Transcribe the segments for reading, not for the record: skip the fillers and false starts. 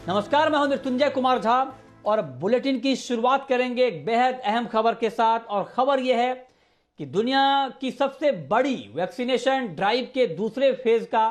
नमस्कार, मैं हूं मृत्युंजय कुमार झा और बुलेटिन की शुरुआत करेंगे एक बेहद अहम खबर के साथ। और खबर यह है कि दुनिया की सबसे बड़ी वैक्सीनेशन ड्राइव के दूसरे फेज का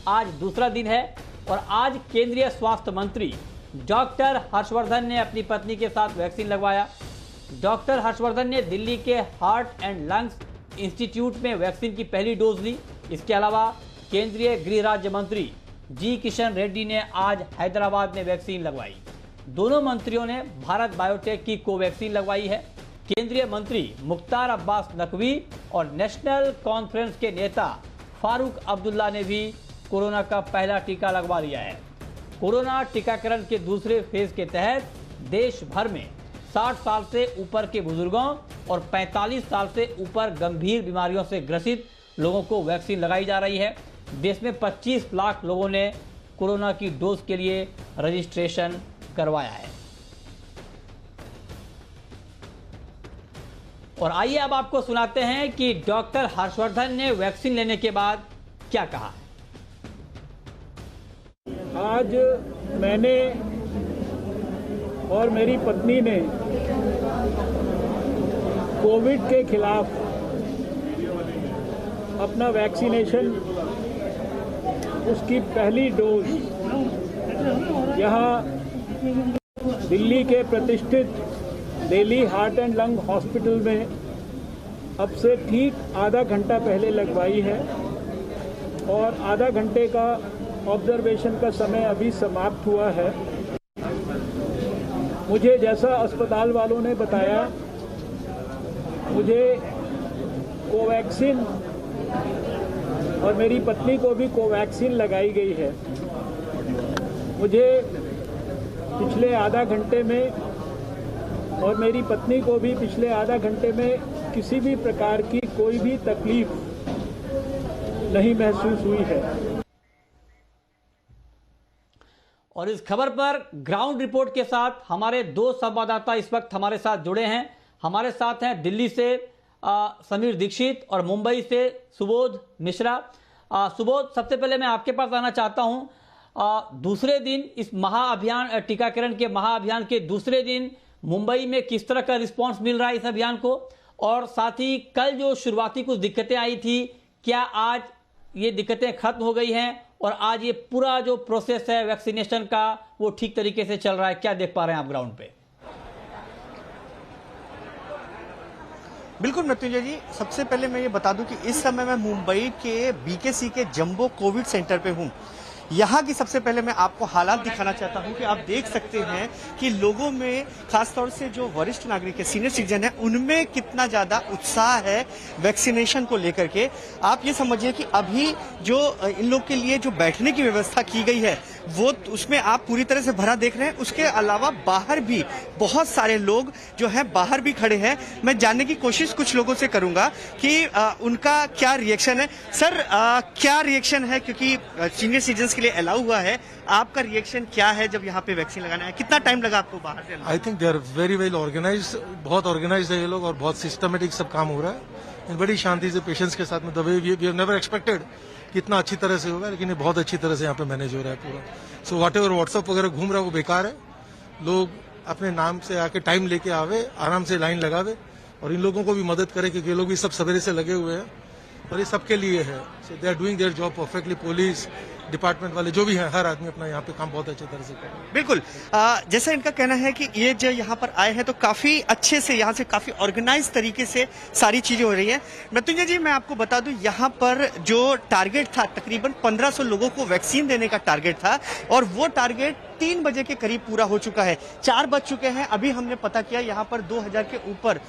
आज दूसरा दिन है और आज केंद्रीय स्वास्थ्य मंत्री डॉक्टर हर्षवर्धन ने अपनी पत्नी के साथ वैक्सीन लगवाया। डॉक्टर हर्षवर्धन ने दिल्ली के हार्ट एंड लंग्स इंस्टीट्यूट में वैक्सीन की पहली डोज ली। इसके अलावा केंद्रीय गृह राज्य मंत्री जी किशन रेड्डी ने आज हैदराबाद में वैक्सीन लगवाई। दोनों मंत्रियों ने भारत बायोटेक की कोवैक्सीन लगवाई है। केंद्रीय मंत्री मुख्तार अब्बास नकवी और नेशनल कॉन्फ्रेंस के नेता फारूक अब्दुल्ला ने भी कोरोना का पहला टीका लगवा लिया है। कोरोना टीकाकरण के दूसरे फेज के तहत देश भर में 60 साल से ऊपर के बुजुर्गों और 45 साल से ऊपर गंभीर बीमारियों से ग्रसित लोगों को वैक्सीन लगाई जा रही है। देश में 25 लाख लोगों ने कोरोना की डोज के लिए रजिस्ट्रेशन करवाया है। और आइए अब आपको सुनाते हैं कि डॉक्टर हर्षवर्धन ने वैक्सीन लेने के बाद क्या कहा। आज मैंने और मेरी पत्नी ने कोविड के खिलाफ अपना वैक्सीनेशन, उसकी पहली डोज यहाँ दिल्ली के प्रतिष्ठित Delhi heart and lung hospital में अब से ठीक आधा घंटा पहले लगवाई है और आधा घंटे का ऑब्जर्वेशन का समय अभी समाप्त हुआ है। मुझे जैसा अस्पताल वालों ने बताया, मुझे कोवैक्सीन और मेरी पत्नी को भी कोवैक्सीन लगाई गई है। मुझे पिछले आधा घंटे में और मेरी पत्नी को भी पिछले आधा घंटे में किसी भी प्रकार की कोई भी तकलीफ नहीं महसूस हुई है। और इस खबर पर ग्राउंड रिपोर्ट के साथ हमारे दो संवाददाता इस वक्त हमारे साथ जुड़े हैं। हमारे साथ हैं दिल्ली से समीर दीक्षित और मुंबई से सुबोध मिश्रा। सुबोध, सबसे पहले मैं आपके पास आना चाहता हूं। दूसरे दिन इस महाअभियान, टीकाकरण के महाअभियान के दूसरे दिन मुंबई में किस तरह का रिस्पांस मिल रहा है इस अभियान को, और साथ ही कल जो शुरुआती कुछ दिक्कतें आई थी, क्या आज ये दिक्कतें खत्म हो गई हैं और आज ये पूरा जो प्रोसेस है वैक्सीनेशन का वो ठीक तरीके से चल रहा है? क्या देख पा रहे हैं आप ग्राउंड पे? बिल्कुल मृत्युंजय जी, सबसे पहले मैं ये बता दूं कि इस समय मैं मुंबई के बीकेसी के जंबो कोविड सेंटर पे हूं। यहाँ की सबसे पहले मैं आपको हालात दिखाना चाहता हूँ कि आप देख सकते हैं कि लोगों में, खासतौर से जो वरिष्ठ नागरिक है, सीनियर सिटीजन है, उनमें कितना ज्यादा उत्साह है वैक्सीनेशन को लेकर के। आप ये समझिए कि अभी जो इन लोग के लिए जो बैठने की व्यवस्था की गई है वो उसमें आप पूरी तरह से भरा देख रहे हैं। उसके अलावा बाहर भी बहुत सारे लोग जो हैं बाहर भी खड़े हैं। मैं जानने की कोशिश कुछ लोगों से करूंगा कि उनका क्या रिएक्शन है। सर, क्या रिएक्शन है, क्योंकि सीनियर सिटीजन के लिए अलाउ हुआ है, आपका रिएक्शन क्या है जब यहाँ पे वैक्सीन लगाना है? कितना टाइम लगा आपको बाहर से? I think they are very well organise, बहुत ऑर्गेनाइज है ये लोग और बहुत सिस्टमेटिक सब काम हो रहा है। बड़ी शांति से पेशेंट्स के साथ में the way we have never expected कितना अच्छी तरह से होगा, लेकिन ये बहुत अच्छी तरह से यहाँ पे मैनेज हो रहा है पूरा। सो वॉट एवर व्हाट्सएप वगैरह घूम रहा है वो बेकार है। लोग अपने नाम से आके टाइम लेके आवे, आराम से लाइन लगावे और इन लोगों को भी मदद करे, क्योंकि ये लोग भी सब सवेरे से लगे हुए हैं और ये सबके लिए है। So they are doing their job perfectly. Police department वाले जो भी हैं, हर आदमी अपना यहाँ पे काम बहुत अच्छी तरह से कर रहे हैं। बिल्कुल, जैसा इनका कहना है कि ये जो यहाँ पर आए हैं तो काफी अच्छे से, यहाँ से काफी ऑर्गेनाइज तरीके से सारी चीजें हो रही हैं। मृत्युंजय जी, मैं आपको बता दूं, यहाँ पर जो टारगेट था, तकरीबन 1500 लोगों को वैक्सीन देने का टारगेट था और वो टारगेट 3 बजे के करीब पूरा हो चुका है। 4 बज चुके हैं। अभी हमने पता किया यहाँ पर 2000 के ऊपर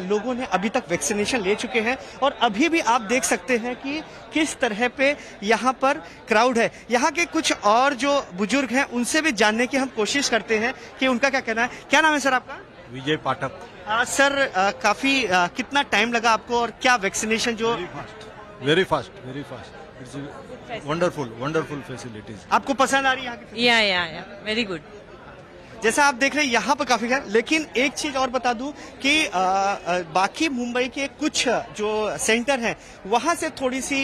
लोगों ने अभी तक वैक्सीनेशन ले चुके हैं और अभी भी आप देख सकते हैं कि किस तरह पे यहाँ पर क्राउड है। यहाँ के कुछ और जो बुजुर्ग हैं उनसे भी जानने की हम कोशिश करते हैं कि उनका क्या कहना है। क्या नाम है सर आपका? विजय पाठक। सर, काफी कितना टाइम लगा आपको और क्या वैक्सीनेशन जो? Very fast it's wonderful facilities. आपको पसंद आ रही है यहाँ की? या वेरी गुड। जैसा आप देख रहे हैं यहाँ पर काफी है, लेकिन एक चीज और बता दूं कि बाकी मुंबई के कुछ जो सेंटर हैं वहां से थोड़ी सी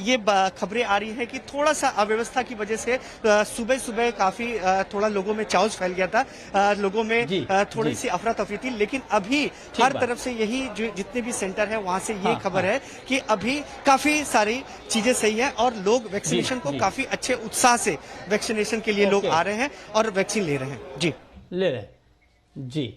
ये खबरें आ रही है कि थोड़ा सा अव्यवस्था की वजह से सुबह सुबह काफी थोड़ा लोगों में चाउस फैल गया था, लोगों में थोड़ी सी अफरा तफरी थी। लेकिन अभी हर तरफ से यही जो जितने भी सेंटर है वहां से ये खबर है कि अभी काफी सारी चीजें सही है और लोग वैक्सीनेशन को काफी अच्छे उत्साह से वैक्सीनेशन के लिए लोग आ रहे हैं और वैक्सीन ले रहे हैं। जी ले रहे हैं जी।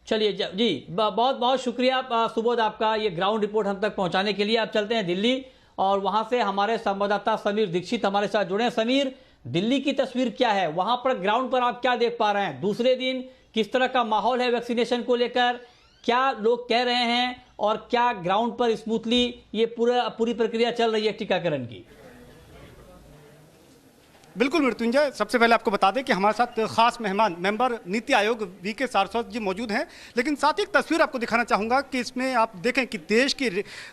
चलिए जी, बहुत बहुत शुक्रिया सुबोध आपका ये ग्राउंड रिपोर्ट हम तक पहुंचाने के लिए। आप चलते हैं दिल्ली और वहां से हमारे संवाददाता समीर दीक्षित हमारे साथ जुड़े हैं। समीर, दिल्ली की तस्वीर क्या है, वहां पर ग्राउंड पर आप क्या देख पा रहे हैं? दूसरे दिन किस तरह का माहौल है वैक्सीनेशन को लेकर, क्या लोग कह रहे हैं और क्या ग्राउंड पर स्मूथली ये पूरी प्रक्रिया चल रही है टीकाकरण की? बिल्कुल मृत्युंजय, सबसे पहले आपको बता दें कि हमारे साथ खास मेहमान मेंबर नीति आयोग वीके सारस्वत जी मौजूद हैं। लेकिन साथ ही एक तस्वीर आपको दिखाना चाहूँगा कि इसमें आप देखें कि देश की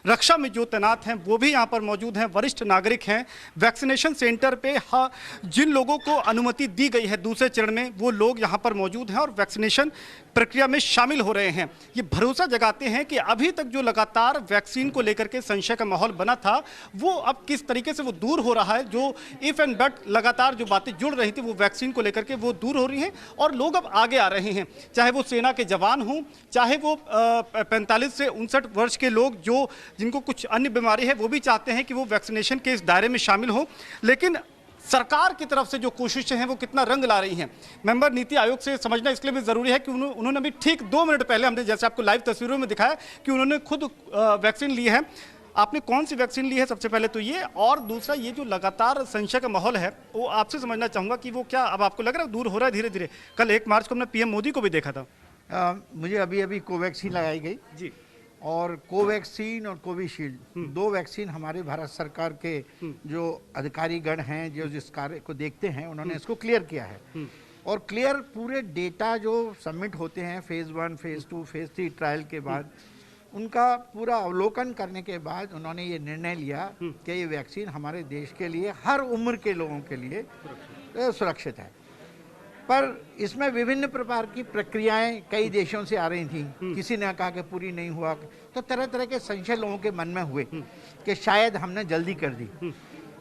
रक्षा में जो तैनात हैं वो भी यहाँ पर मौजूद हैं, वरिष्ठ नागरिक हैं। वैक्सीनेशन सेंटर पे जिन लोगों को अनुमति दी गई है दूसरे चरण में वो लोग यहाँ पर मौजूद हैं और वैक्सीनेशन प्रक्रिया में शामिल हो रहे हैं। ये भरोसा जगाते हैं कि अभी तक जो लगातार वैक्सीन को लेकर के संशय का माहौल बना था वो अब किस तरीके से वो दूर हो रहा है। जो इफ एंड बट लगातार जो बातें जुड़ रही थी वो वैक्सीन को लेकर के वो दूर हो रही हैं और लोग अब आगे आ रहे हैं, चाहे वो सेना के जवान हों, चाहे वो 45 से 59 वर्ष के लोग जो जिनको कुछ अन्य बीमारी है वो भी चाहते हैं कि वो वैक्सीनेशन के इस दायरे में शामिल हो। लेकिन सरकार की तरफ से जो कोशिशें हैं वो कितना रंग ला रही हैं, मेंबर नीति आयोग से समझना इसलिए भी ज़रूरी है कि उन्होंने भी ठीक 2 मिनट पहले हमने जैसे आपको लाइव तस्वीरों में दिखाया कि उन्होंने खुद वैक्सीन ली है। आपने कौन सी वैक्सीन ली है सबसे पहले तो ये, और दूसरा ये जो लगातार संशय का माहौल है वो आपसे समझना चाहूँगा कि वो क्या अब आपको लग रहा है दूर हो रहा है धीरे धीरे? कल 1 मार्च को हमने पीएम मोदी को भी देखा था। मुझे अभी अभी कोवैक्सीन लगाई गई जी, और कोवैक्सीन और कोविशील्ड 2 वैक्सीन हमारे भारत सरकार के जो अधिकारीगण हैं जो इस कार्य को देखते हैं उन्होंने इसको क्लियर किया है और क्लियर पूरे डेटा जो सबमिट होते हैं फेज़ 1, फेज़ 2, फेज़ 3 ट्रायल के बाद उनका पूरा अवलोकन करने के बाद उन्होंने ये निर्णय लिया कि ये वैक्सीन हमारे देश के लिए हर उम्र के लोगों के लिए सुरक्षित है। पर इसमें विभिन्न प्रकार की प्रक्रियाएं कई देशों से आ रही थी, किसी ने कहा कि पूरी नहीं हुआ, तो तरह तरह के संशय लोगों के मन में हुए कि शायद हमने जल्दी कर दी।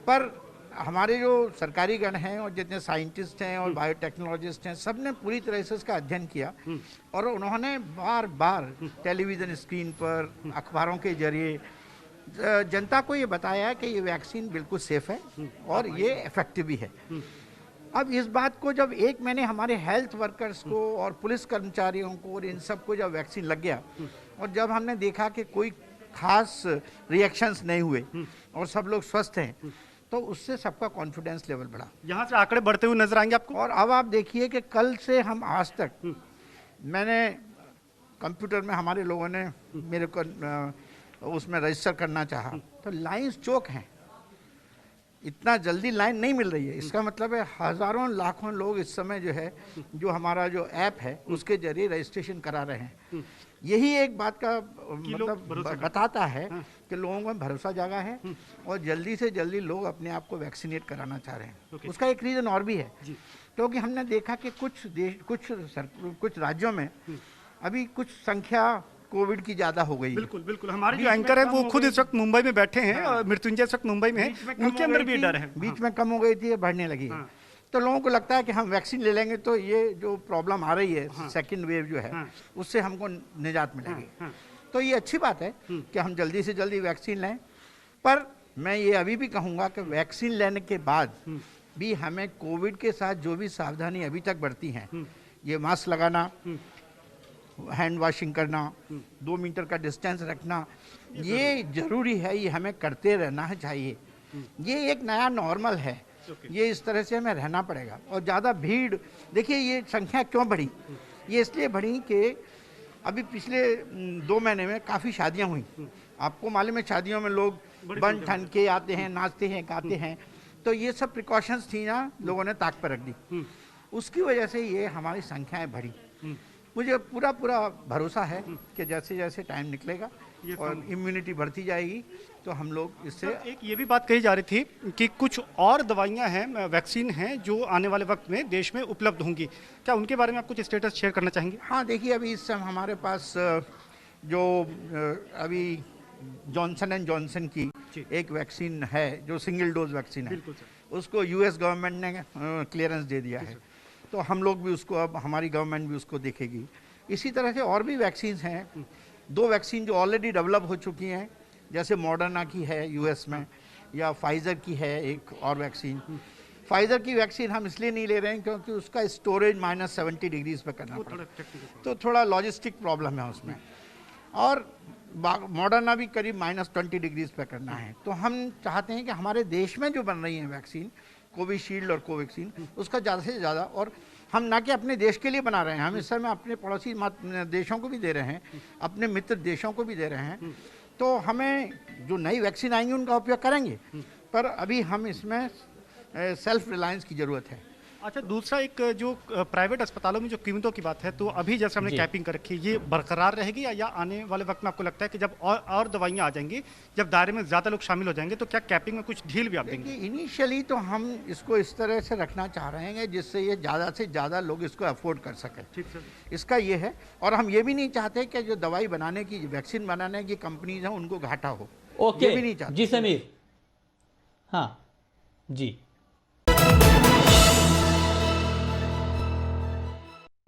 पर हमारे जो सरकारी गण हैं और जितने साइंटिस्ट हैं और बायोटेक्नोलॉजिस्ट हैं सब ने पूरी तरह से इसका अध्ययन किया और उन्होंने बार बार टेलीविज़न स्क्रीन पर, अखबारों के जरिए जनता को ये बताया कि ये वैक्सीन बिल्कुल सेफ़ है और ये इफ़ेक्टिव भी है। अब इस बात को जब 1 महीने हमारे हेल्थ वर्कर्स को और पुलिस कर्मचारियों को और इन सब को जब वैक्सीन लग गया और जब हमने देखा कि कोई खास रिएक्शंस नहीं हुए और सब लोग स्वस्थ हैं, तो उससे सबका कॉन्फिडेंस लेवल बढ़ा। यहाँ से आंकड़े बढ़ते हुए नजर आएंगे आपको। और अब आप देखिए कि कल से हम आज तक, मैंने कंप्यूटर में हमारे लोगों ने मेरे को उसमें रजिस्टर करना चाहा तो लाइंस चौक हैं, इतना जल्दी लाइन नहीं मिल रही है। इसका मतलब है हज़ारों लाखों लोग इस समय जो है जो हमारा जो ऐप है उसके जरिए रजिस्ट्रेशन करा रहे हैं। यही एक बात का मतलब बताता है कि लोगों में भरोसा जागा है और जल्दी से जल्दी लोग अपने आप को वैक्सीनेट कराना चाह रहे हैं। उसका एक रीज़न और भी है क्योंकि हमने देखा कि कुछ राज्यों में अभी कुछ संख्या कोविड की ज्यादा हो गई। बिल्कुल बिल्कुल, हमारे जो एंकर है वो खुद इस वक्त मुंबई में बैठे हैं और मृत्युंजय इस वक्त मुंबई में है, उनके अंदर भी डर है। बीच में कम हो गई थी, बढ़ने लगी है। तो लोगों को लगता है कि हम वैक्सीन ले लेंगे तो ये जो प्रॉब्लम आ रही है सेकंड वेव जो है उससे हमको निजात मिलेगी। तो ये अच्छी बात है कि हम जल्दी से जल्दी वैक्सीन लें। पर मैं ये अभी भी कहूँगा कि वैक्सीन लेने के बाद भी हमें कोविड के साथ जो भी सावधानी अभी तक बरती हैं, ये मास्क लगाना, हैंड वॉशिंग करना, 2 मीटर का डिस्टेंस रखना, ये जरूरी है, ये हमें करते रहना है चाहिए। ये एक नया नॉर्मल है, ये इस तरह से हमें रहना पड़ेगा। और ज़्यादा भीड़, देखिए ये संख्या क्यों बढ़ी, ये इसलिए बढ़ी कि अभी पिछले 2 महीने में काफ़ी शादियां हुई। आपको मालूम है शादियों में लोग बन ठन के आते हैं, नाचते हैं, गाते हैं, तो ये सब प्रिकॉशंस थी ना, लोगों ने ताक पर रख दी। उसकी वजह से ये हमारी संख्याएँ बढ़ी। मुझे पूरा भरोसा है कि जैसे जैसे टाइम निकलेगा और इम्यूनिटी बढ़ती जाएगी तो हम लोग इससे। एक ये भी बात कही जा रही थी कि कुछ और दवाइयां हैं, वैक्सीन हैं जो आने वाले वक्त में देश में उपलब्ध होंगी, क्या उनके बारे में आप कुछ स्टेटस शेयर करना चाहेंगे? हाँ, देखिए अभी इस समय हमारे पास जो अभी जॉनसन एंड जॉनसन की एक वैक्सीन है जो सिंगल डोज वैक्सीन है, उसको यूएस गवर्नमेंट ने क्लियरेंस दे दिया है, तो हम लोग भी उसको, अब हमारी गवर्नमेंट भी उसको देखेगी। इसी तरह से और भी वैक्सीन हैं, 2 वैक्सीन जो ऑलरेडी डेवलप हो चुकी हैं, जैसे मॉडर्ना की है यूएस में, या फाइज़र की है एक और वैक्सीन। फाइज़र की वैक्सीन हम इसलिए नहीं ले रहे हैं क्योंकि उसका स्टोरेज -70 डिग्रीज पे करना पड़ता है, तो थोड़ा लॉजिस्टिक प्रॉब्लम है उसमें, और मॉडर्ना भी करीब -20 डिग्रीज पे करना है। तो हम चाहते हैं कि हमारे देश में जो बन रही है वैक्सीन, कोविशील्ड और कोवैक्सीन, उसका ज़्यादा से ज़्यादा, और हम ना कि अपने देश के लिए बना रहे हैं, हम इस समय अपने पड़ोसी देशों को भी दे रहे हैं, अपने मित्र देशों को भी दे रहे हैं। तो हमें जो नई वैक्सीन आएंगी उनका उपयोग करेंगे, पर अभी हम इसमें सेल्फ रिलायंस की ज़रूरत है। अच्छा, दूसरा एक जो प्राइवेट अस्पतालों में जो कीमतों की बात है, तो अभी जैसे हमने कैपिंग कर रखी है, ये बरकरार रहेगी या आने वाले वक्त में आपको लगता है कि जब और दवाइयाँ आ जाएंगी, जब दायरे में ज़्यादा लोग शामिल हो जाएंगे, तो क्या कैपिंग में कुछ ढील भी आप देंगे? इनिशियली तो हम इसको इस तरह से रखना चाह रहे हैं जिससे ये ज़्यादा से ज़्यादा लोग इसको अफोर्ड कर सकें। ठीक सर, इसका ये है, और हम ये भी नहीं चाहते कि जो दवाई बनाने की, वैक्सीन बनाने की कंपनीज हैं उनको घाटा हो। ओके ये भी नहीं चाहते। जी समीर, हाँ जी।